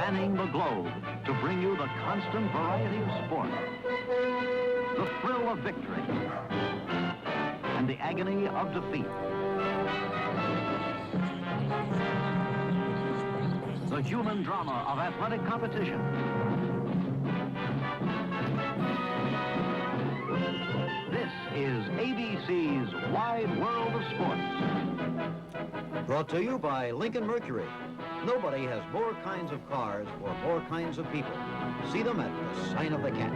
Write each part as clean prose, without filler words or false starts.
spanning the globe to bring you the constant variety of sport, the thrill of victory, and the agony of defeat. The human drama of athletic competition. This is ABC's Wide World of Sports. Brought to you by Lincoln Mercury. Nobody has more kinds of cars or more kinds of people. See them at the sign of the cat.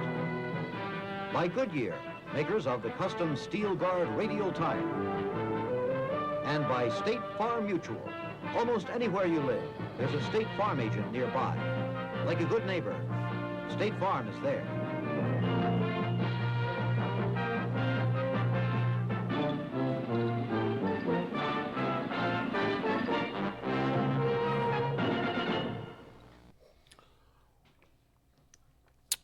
By Goodyear, makers of the custom Steel Guard radial tire. And by State Farm Mutual. Almost anywhere you live, there's a State Farm agent nearby. Like a good neighbor, State Farm is there.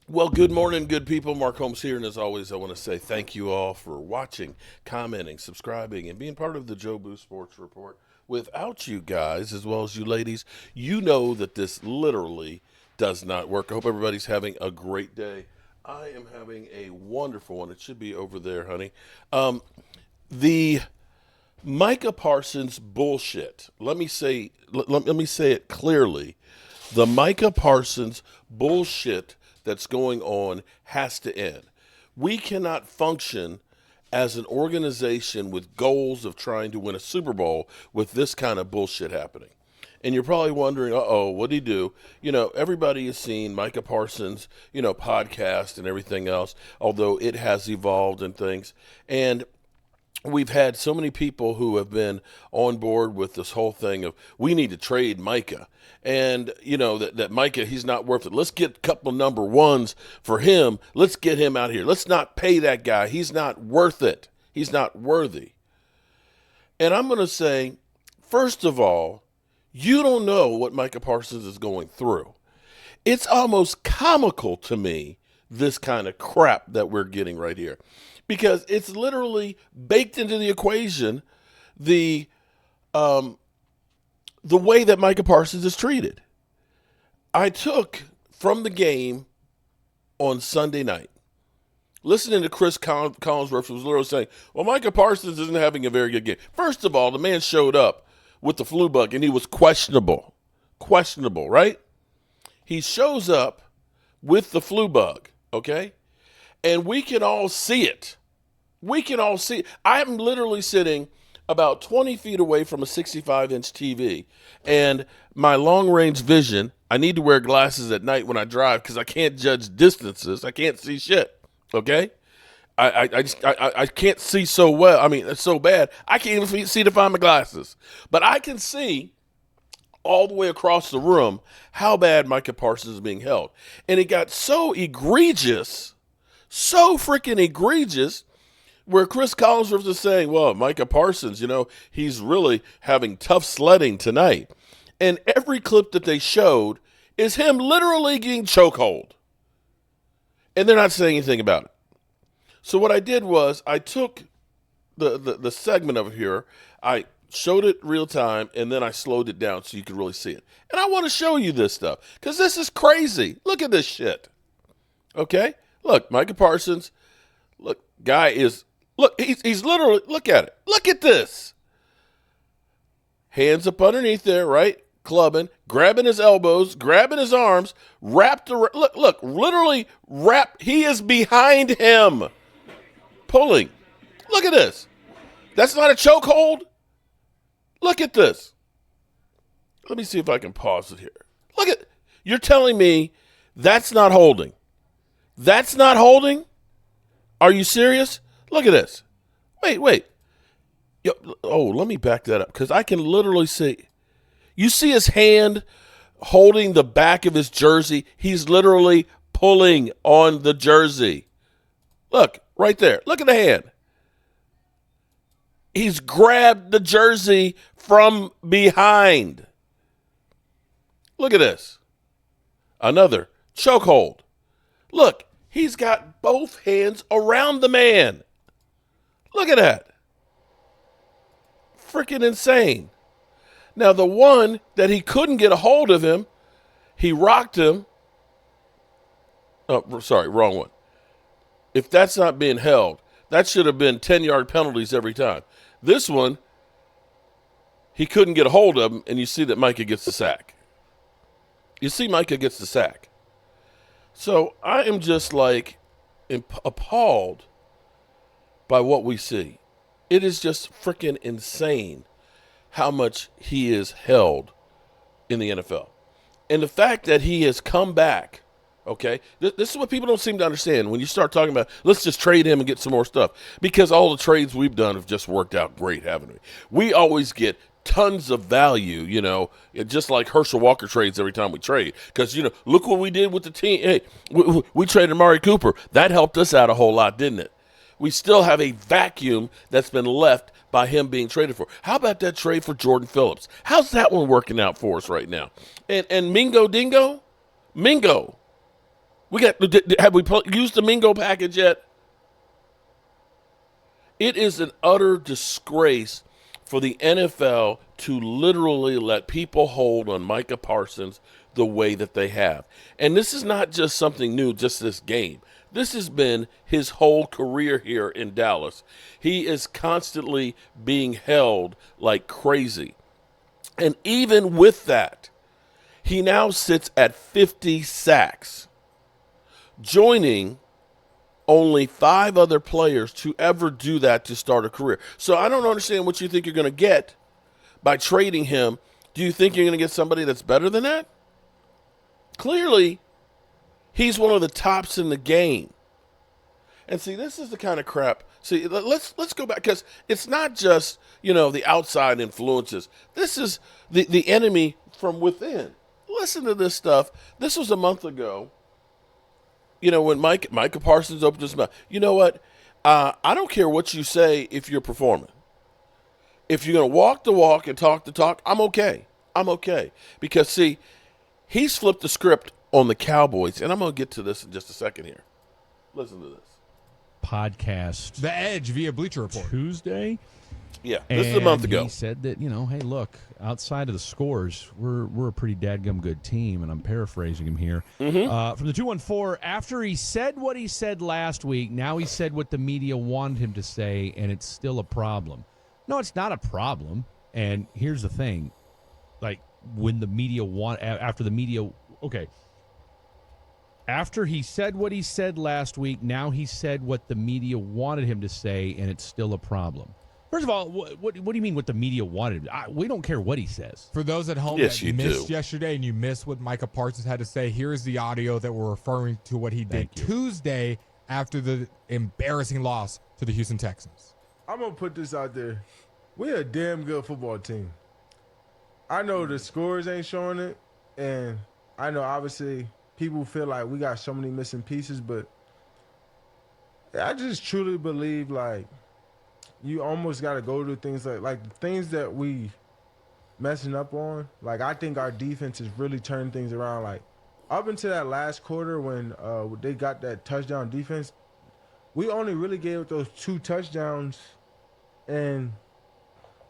Well, good morning, good people. Mark Holmes here, and as always, I want to say thank you all for watching, commenting, subscribing, and being part of the Joe Boo Sports Report. Without you guys, as well as you ladies, you know that this literally does not work. I hope everybody's having a great day. I am having a wonderful one. It should be over there, honey. The Micah Parsons bullshit. Let me say it clearly. The Micah Parsons bullshit that's going on has to end. We cannot function as an organization with goals of trying to win a Super Bowl with this kind of bullshit happening. And you're probably wondering, what'd he do? You know, everybody has seen Micah Parsons, podcast and everything else, although it has evolved and things. And we've had so many people who have been on board with this whole thing of we need to trade Micah. And, that Micah, he's not worth it. Let's get a couple number ones for him. Let's get him out here. Let's not pay that guy. He's not worth it. He's not worthy. And I'm going to say, first of all, you don't know what Micah Parsons is going through. It's almost comical to me, this kind of crap that we're getting right here. Because it's literally baked into the equation, the way that Micah Parsons is treated. I took from the game on Sunday night, listening to Chris Collinsworth was literally saying, well, Micah Parsons isn't having a very good game. First of all, the man showed up with the flu bug, and he was questionable. Questionable, right? He shows up with the flu bug, okay? And we can all see it. We can all see it. I'm literally sitting about 20 feet away from a 65-inch TV, and my long-range vision, I need to wear glasses at night when I drive because I can't judge distances. I can't see shit, okay? I can't see so well. I mean, it's so bad, I can't even see to find my glasses. But I can see all the way across the room how bad Micah Parsons is being held. And it got so egregious, so freaking egregious, where Chris Collinsworth is saying, well, Micah Parsons, he's really having tough sledding tonight. And every clip that they showed is him literally getting chokehold. And they're not saying anything about it. So what I did was I took the segment of it here, I showed it real time, and then I slowed it down so you could really see it. And I want to show you this stuff because this is crazy. Look at this shit. Okay? Look, Micah Parsons, look, guy is... Look, he's literally, look at it. Look at this. Hands up underneath there, right? Clubbing, grabbing his elbows, grabbing his arms, wrapped around. Look, literally wrapped. He is behind him. Pulling. Look at this. That's not a chokehold. Look at this. Let me see if I can pause it here. Look at, you're telling me that's not holding. That's not holding? Are you serious? Look at this. Wait. Let me back that up because I can literally see. You see his hand holding the back of his jersey. He's literally pulling on the jersey. Look, right there. Look at the hand. He's grabbed the jersey from behind. Look at this. Another chokehold. Look, he's got both hands around the man. Look at that. Freaking insane. Now, the one that he couldn't get a hold of him, He rocked him. Oh, sorry, wrong one. If that's not being held, that should have been 10-yard penalties every time. This one, he couldn't get a hold of him, and you see that Micah gets the sack. So I am just like appalled by what we see. It is just freaking insane how much he is held in the NFL. And the fact that he has come back, okay, this is what people don't seem to understand when you start talking about, let's just trade him and get some more stuff. Because all the trades we've done have just worked out great, haven't we? We always get tons of value, just like Herschel Walker trades every time we trade. Because, look what we did with the team. Hey, we traded Amari Cooper. That helped us out a whole lot, didn't it? We still have a vacuum that's been left by him being traded for. How about that trade for Jordan Phillips? How's that one working out for us right now? And Mingo Dingo? Mingo. Have we used the Mingo package yet? It is an utter disgrace for the NFL to literally let people hold on Micah Parsons the way that they have. And this is not just something new, just this game. This has been his whole career here in Dallas. He is constantly being held like crazy. And even with that, he now sits at 50 sacks, joining only 5 other players to ever do that to start a career. So I don't understand what you think you're going to get by trading him. Do you think you're going to get somebody that's better than that? Clearly, he's one of the tops in the game. And see, this is the kind of crap. See, let's go back, because it's not just, the outside influences. This is the enemy from within. Listen to this stuff. This was a month ago. When Micah Parsons opened his mouth. You know what? I don't care what you say if you're performing. If you're going to walk the walk and talk the talk, I'm okay. Because, see, he's flipped the script on the Cowboys, and I'm going to get to this in just a second here. Listen to this. Podcast. The Edge via Bleacher Report. Tuesday. Yeah, this is a month ago. He said that, hey, look, outside of the scores, we're a pretty dadgum good team, and I'm paraphrasing him here. Mm-hmm. From the 214, after he said what he said last week, now he said what the media wanted him to say, and it's still a problem. No, it's not a problem. And here's the thing. Like, when the media after he said what he said last week, now he said what the media wanted him to say, and it's still a problem. First of all, what do you mean what the media wanted? We don't care what he says. For those at home that missed yesterday and you missed what Micah Parsons had to say, here's the audio that we're referring to what he did Tuesday after the embarrassing loss to the Houston Texans. I'm going to put this out there. We're a damn good football team. I know the scores ain't showing it, and I know obviously people feel like we got so many missing pieces, but I just truly believe, like, you almost got to go to things like the things that we messing up on. Like, I think our defense is really turning things around. Like, up until that last quarter when they got that touchdown defense, we only really gave up those 2 touchdowns in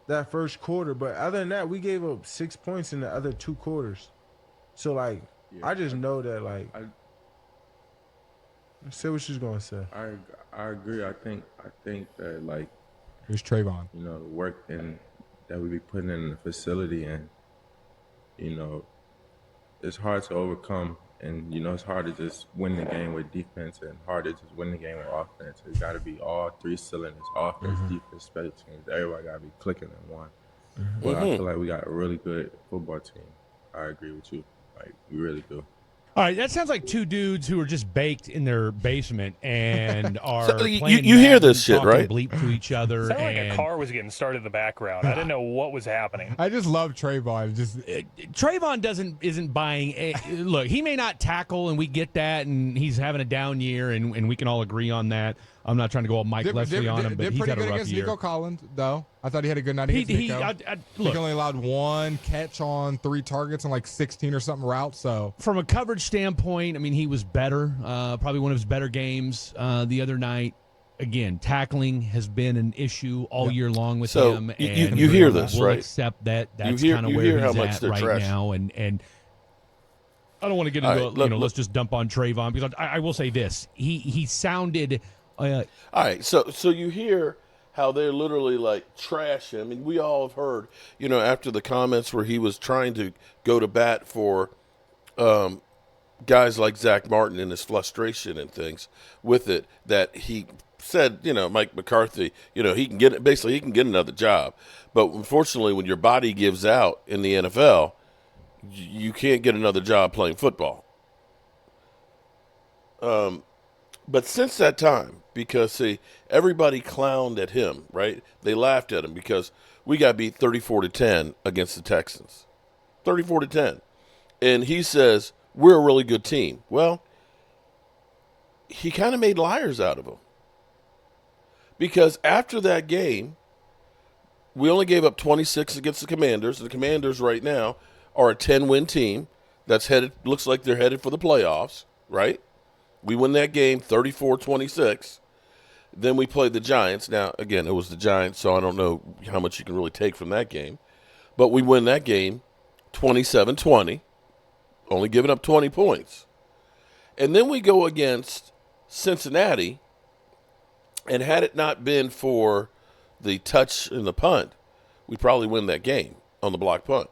that first quarter. But other than that, we gave up 6 points in the other 2 quarters. So, like, yeah, I just know that, like, say what she's going to say. I agree. I think that, like, here's Trayvon. The work that we be putting in the facility, and, it's hard to overcome. And, it's hard to just win the game with defense and hard to just win the game with offense. It's got to be all 3 cylinders, offense, defense, special teams. Everybody got to be clicking in one. But I feel like we got a really good football team. I agree with you. Like, we really do. All right, that sounds like 2 dudes who are just baked in their basement and are so you hear this shit, right? Bleep to each other. Sounded like a car was getting started in the background. I didn't know what was happening. I just love Trayvon. Trayvon isn't buying. Look, he may not tackle, and we get that, and he's having a down year, and we can all agree on that. I'm not trying to go all Mike Leslie on him, but he's had a rough year. Against Nico Collins, though. I thought he had a good night against Nico. He only allowed 1 catch on 3 targets on like 16 or something routes. So from a coverage standpoint, I mean, he was better. Probably one of his better games the other night. Again, tackling has been an issue all year long with him. And you hear this, we'll right? Accept that. That's kind of where he's at right now. And I don't want to get into let's just dump on Trayvon, because I will say this. He sounded all right, so you hear how they're literally like trash him. And we all have heard, after the comments where he was trying to go to bat for guys like Zach Martin and his frustration and things with it, that he said, Mike McCarthy, he can get another job. But unfortunately, when your body gives out in the NFL, you can't get another job playing football. But since that time, because, see, everybody clowned at him, right? They laughed at him because we got beat 34-10 against the Texans. 34-10. And he says, we're a really good team. Well, he kind of made liars out of them. Because after that game, we only gave up 26 against the Commanders. The Commanders right now are a 10-win team that's looks like they're headed for the playoffs, right? We win that game 34-26. Then we played the Giants. Now, again, it was the Giants, so I don't know how much you can really take from that game. But we win that game 27-20, only giving up 20 points. And then we go against Cincinnati, and had it not been for the touch and the punt, we'd probably win that game on the block punt.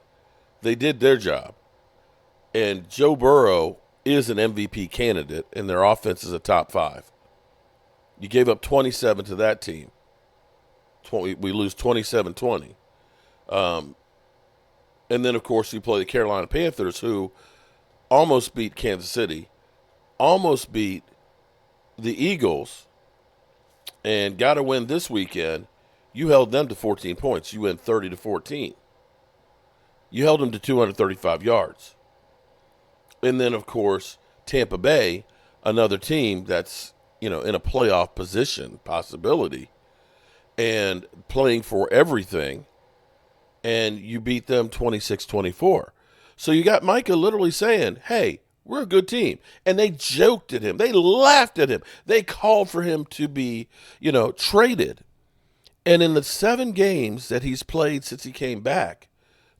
They did their job. And Joe Burrow is an MVP candidate, and their offense is a top 5. You gave up 27 to that team. We lose 27-20. And then, of course, you play the Carolina Panthers, who almost beat Kansas City, almost beat the Eagles, and got to win this weekend. You held them to 14 points. You win 30-14. You held them to 235 yards. And then, of course, Tampa Bay, another team that's, in a playoff position, possibility, and playing for everything, and you beat them 26-24. So you got Micah literally saying, hey, we're a good team. And they joked at him. They laughed at him. They called for him to be, traded. And in the 7 games that he's played since he came back,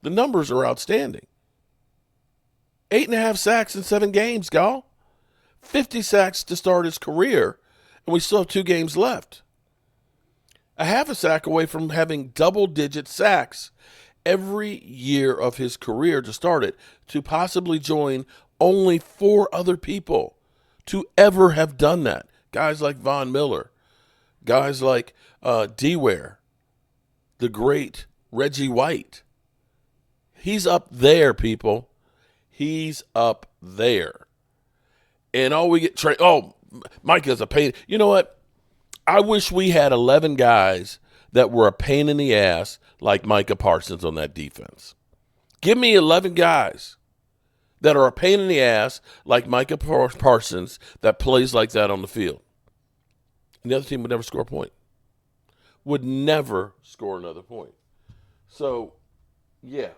the numbers are outstanding. 8.5 sacks in 7 games, Gal. 50 sacks to start his career, and we still have 2 games left. A half a sack away from having double-digit sacks every year of his career to start it, to possibly join only 4 other people to ever have done that. Guys like Von Miller, guys like D-Ware, the great Reggie White. He's up there, people. He's up there. And all we get Micah's a pain. You know what? I wish we had 11 guys that were a pain in the ass like Micah Parsons on that defense. Give me 11 guys that are a pain in the ass like Micah Parsons that plays like that on the field. And the other team would never score a point. Would never score another point. So, yeah,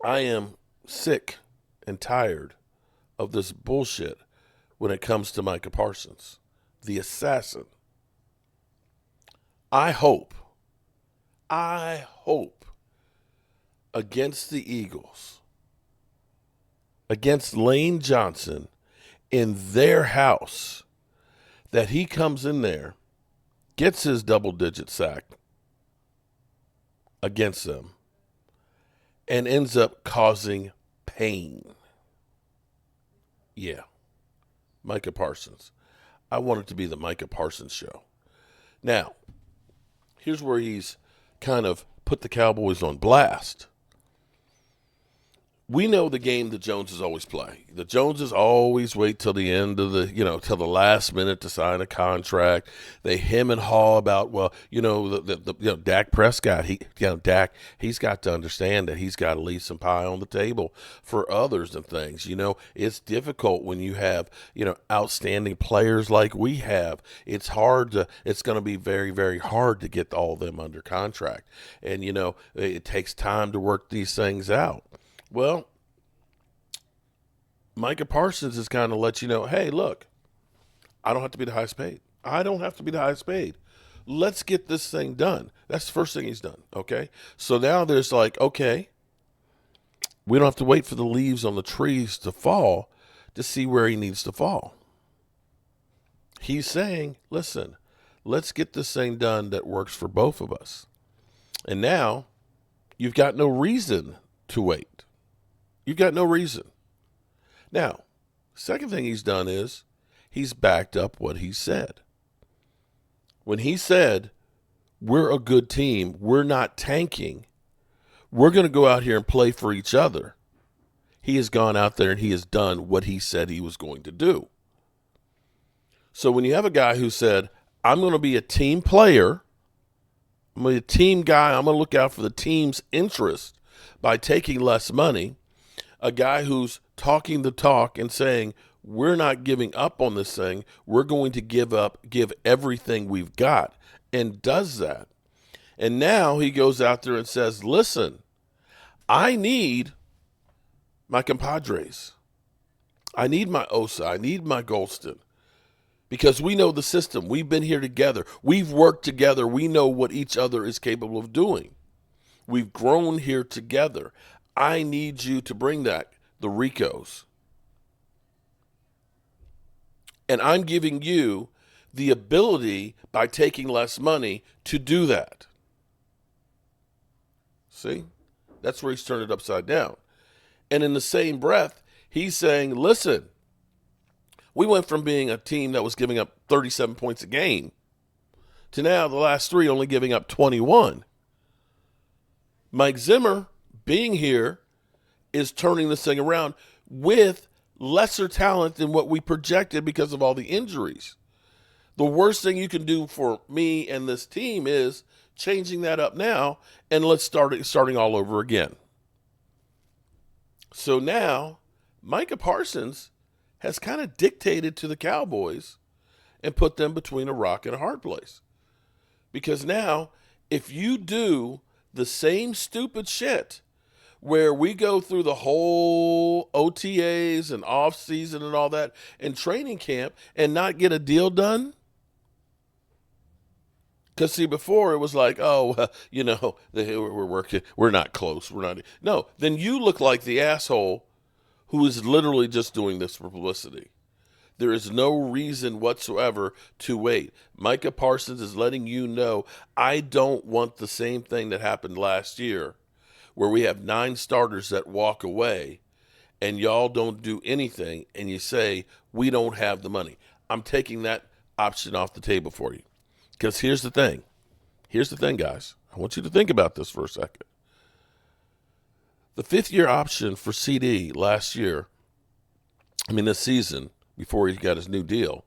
I am sick and tired of this bullshit when it comes to Micah Parsons, the assassin. I hope against the Eagles, against Lane Johnson in their house, that he comes in there, gets his double-digit sack against them, and ends up causing pain. Yeah, Micah Parsons. I want it to be the Micah Parsons show. Now, here's where he's kind of put the Cowboys on blast. We know the game the Joneses always play. The Joneses always wait till the end of till the last minute to sign a contract. They hem and haw about, Dak Prescott. He's got to understand that he's got to leave some pie on the table for others and things. It's difficult when you have, outstanding players like we have. It's going to be very, very hard to get all of them under contract. And, it takes time to work these things out. Well, Micah Parsons is kind of let you know, hey, look, I don't have to be the highest paid. Let's get this thing done. That's the first thing he's done, okay? So now there's like, okay, We don't have to wait for the leaves on the trees to fall to see where he needs to fall. He's saying, listen, let's get this thing done that works for both of us. And now you've got no reason to wait. You've got no reason. Now, second thing he's done is he's backed up what he said. When he said, we're a good team, we're not tanking, we're going to go out here and play for each other, he has gone out there and he has done what he said he was going to do. So when you have a guy who said, I'm going to be a team player, I'm going to be a team guy, I'm going to look out for the team's interest by taking less money, a guy who's talking the talk and saying, we're not giving up on this thing, we're going to give everything we've got, and does that. And now he goes out there and says, listen, I need my compadres. I need my Osa. I need my Golston. Because we know the system. We've been here together. We've worked together. We know what each other is capable of doing. We've grown here together. I need you to bring that, the Ricos. And I'm giving you the ability, by taking less money, to do that. See? That's where he's turned it upside down. And in the same breath, he's saying, listen, we went from being a team that was giving up 37 points a game to now the last 3 only giving up 21. Mike Zimmer being here is turning this thing around with lesser talent than what we projected because of all the injuries. The worst thing you can do for me and this team is changing that up now, and let's starting all over again. So now Micah Parsons has kind of dictated to the Cowboys and put them between a rock and a hard place. Because now, if you do the same stupid shit where we go through the whole OTAs and off season and all that and training camp and not get a deal done, because see, before it was like, oh, we're working, we're not close, we're not. No, then you look like the asshole who is literally just doing this for publicity. There is no reason whatsoever to wait. Micah Parsons is letting you know, I don't want the same thing that happened last year, where we have 9 starters that walk away and y'all don't do anything and you say, we don't have the money. I'm taking that option off the table for you. Because here's the thing. Here's the thing, guys. I want you to think about this for a second. The 5th-year option for CD this season, before he got his new deal,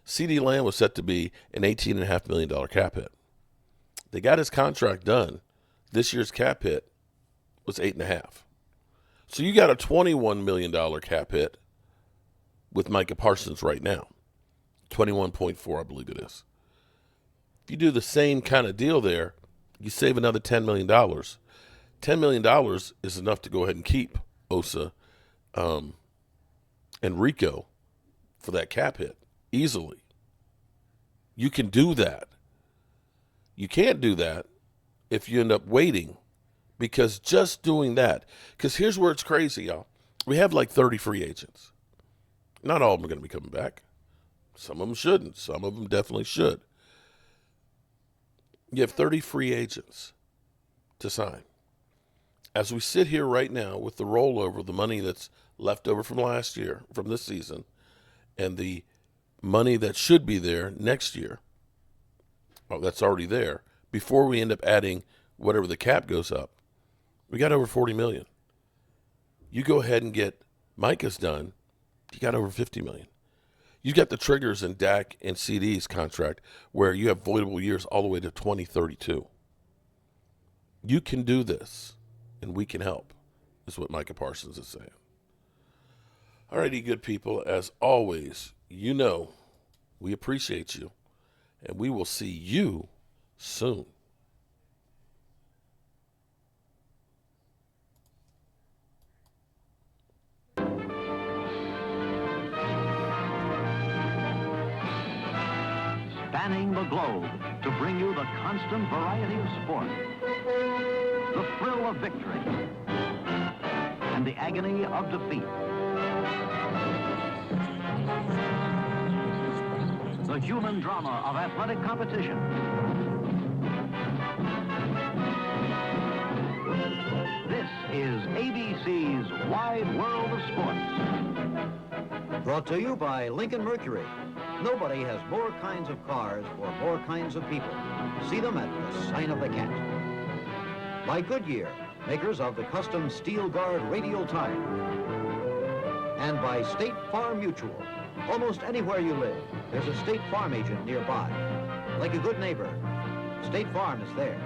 CD Lamb was set to be an $18.5 million cap hit. They got his contract done. This year's cap hit was $8.5. So you got a $21 million cap hit with Micah Parsons right now. 21.4, I believe it is. If you do the same kind of deal there, you save another $10 million. $10 million is enough to go ahead and keep Osa and Rico for that cap hit easily. You can do that. You can't do that if you end up waiting, because just doing that, because here's where it's crazy, y'all. We have like 30 free agents. Not all of them are going to be coming back. Some of them shouldn't. Some of them definitely should. You have 30 free agents to sign. As we sit here right now with the rollover, the money that's left over from last year, from this season, and the money that should be there next year, that's already there, before we end up adding whatever the cap goes up, we got over $40 million. You go ahead and get Micah's done, you got over $50 million. You got the triggers in Dak and CD's contract where you have voidable years all the way to 2032. You can do this, and we can help, is what Micah Parsons is saying. All righty, good people. As always, we appreciate you, and we will see you soon. Spanning the globe to bring you the constant variety of sport, the thrill of victory, and the agony of defeat. The human drama of athletic competition. This is ABC's Wide World of Sports. Brought to you by Lincoln Mercury. Nobody has more kinds of cars for more kinds of people. See them at the sign of the cat. By Goodyear, makers of the custom Steel Guard radial tire. And by State Farm Mutual. Almost anywhere you live, there's a State Farm agent nearby. Like a good neighbor, State Farm is there.